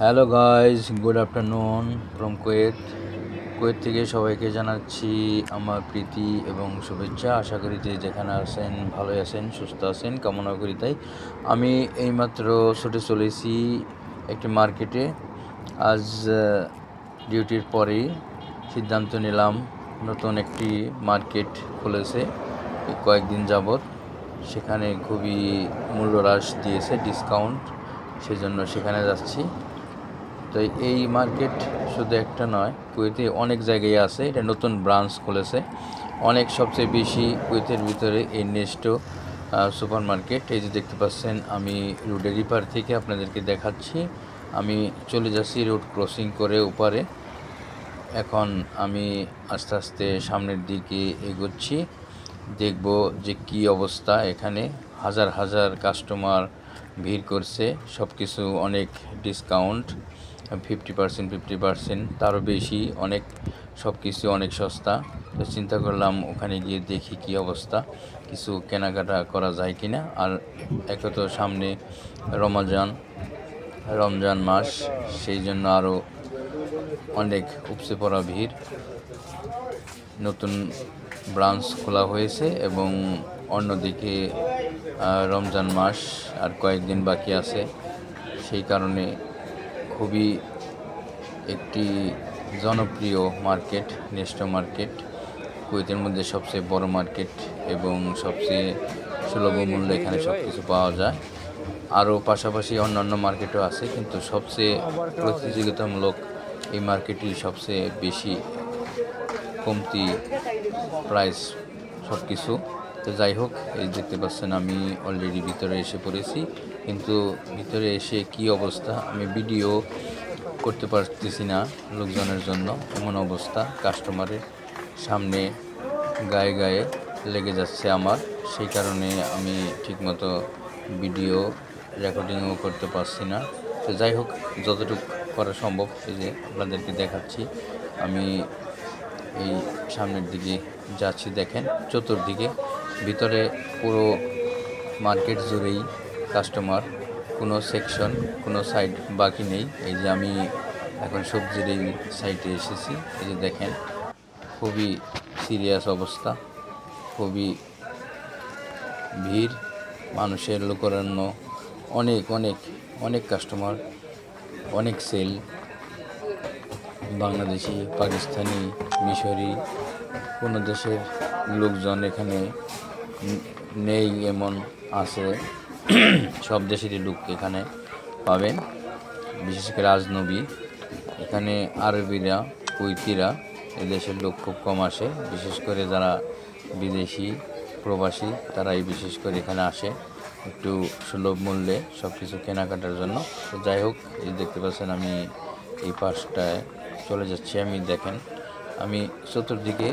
Hello guys, good afternoon from Kuwait থেকে সবাইকে জানাচ্ছি আমার প্রীতি এবং শুভেচ্ছা। আশা করি যে যেখানে আছেন ভালোই আছেন, সুস্থ আছেন, কামনা করি তাই। আমি এইমাত্র ছুটে চলেছি একটি মার্কেটে। আজ ডিউটির পরেই সিদ্ধান্ত নিলাম, নতুন একটি মার্কেট খুলেছে কয়েকদিন যাবৎ। সেখানে খুবই মূল্য হ্রাস দিয়েছে, ডিসকাউন্ট, সেজন্য সেখানে যাচ্ছি। তো এই মার্কেট শুধু একটা নয়, কুয়েতে অনেক জায়গায় আছে। এটা নতুন ব্রাঞ্চ খুলেছে সবচেয়ে বেশি কুয়েতের ভিতরে এই নেস্টো সুপার মার্কেট। এই যে দেখতে পাচ্ছেন, আমি রোডের পার থেকে আপনাদেরকে দেখাচ্ছি। আমি চলে যাচ্ছি রোড ক্রসিং করে ওপারে। এখন আমি আস্তে আস্তে সামনের দিকে এগোচ্ছি, দেখব যে কি অবস্থা। এখানে হাজার হাজার কাস্টমার ভিড় করছে, সব কিছু অনেক ডিসকাউন্ট, 50% তারও বেশি, অনেক সব কিছু অনেক সস্তা। তো চিন্তা করলাম ওখানে গিয়ে দেখি কি অবস্থা, কিছু কেনাকাটা করা যায় কিনা। আর একে তো সামনে রমজান মাস, সেই জন্য আরও অনেক উপচে পড়া ভিড়। নতুন ব্রাঞ্চ খোলা হয়েছে এবং অন্যদিকে রমজান মাস আর কয়েকদিন বাকি আছে, সেই কারণে খুবই একটি জনপ্রিয় মার্কেট নেস্টো মার্কেট। কুয়েতের মধ্যে সবচেয়ে বড় মার্কেট এবং সবচেয়ে সুলভ মূল্যে এখানে সব কিছু পাওয়া যায়। আরও পাশাপাশি অন্যান্য মার্কেটও আছে, কিন্তু সবচেয়ে প্রতিযোগিতামূলক এই মার্কেটই সবচেয়ে বেশি কমতি প্রাইস সব কিছু। তো যাই হোক, এই দেখতে পাচ্ছেন আমি অলরেডি ভিতরে এসে পড়েছি, কিন্তু ভিতরে এসে কি অবস্থা আমি ভিডিও করতে পারতেছি না লোকজনের জন্য। এমন অবস্থা, কাস্টমারের সামনে গায়ে গায়ে লেগে যাচ্ছে আমার, সেই কারণে আমি ঠিকমতো ভিডিও রেকর্ডিংও করতে পারছি না। তো যাই হোক, যতটুকু করা সম্ভব এই যে আপনাদেরকে দেখাচ্ছি। আমি এই সামনের দিকে যাচ্ছি, দেখেন চতুর্দিকে, ভিতরে পুরো মার্কেট জুড়েই কাস্টমার, কোনো সেকশন, কোনো সাইড বাকি নেই। এই যে আমি এখন সবজির এই সাইডে এসেছি, এই যে দেখেন খুবই সিরিয়াস অবস্থা, খুবই ভিড়, মানুষের লোকারণ্য, অনেক অনেক অনেক কাস্টমার, অনেক সেল। বাংলাদেশি, পাকিস্তানি, মিশরি, কোনো দেশের লোকজন এখানে নেই এমন আছে, সব দেশেরই লোক এখানে পাবেন। বিশেষ করে আজনবী, এখানে আরবিরা, কুইতিরা, এদেশের লোক খুব কম আসে। বিশেষ করে যারা বিদেশি প্রবাসী, তারাই বিশেষ করে এখানে আসে একটু সুলভ মূল্যে সব কিছু কেনাকাটার জন্য। তো যাই হোক, এই দেখতে পাচ্ছেন আমি এই পাশটায় চলে যাচ্ছি। আমি দেখেন, আমি চতুর্দিকে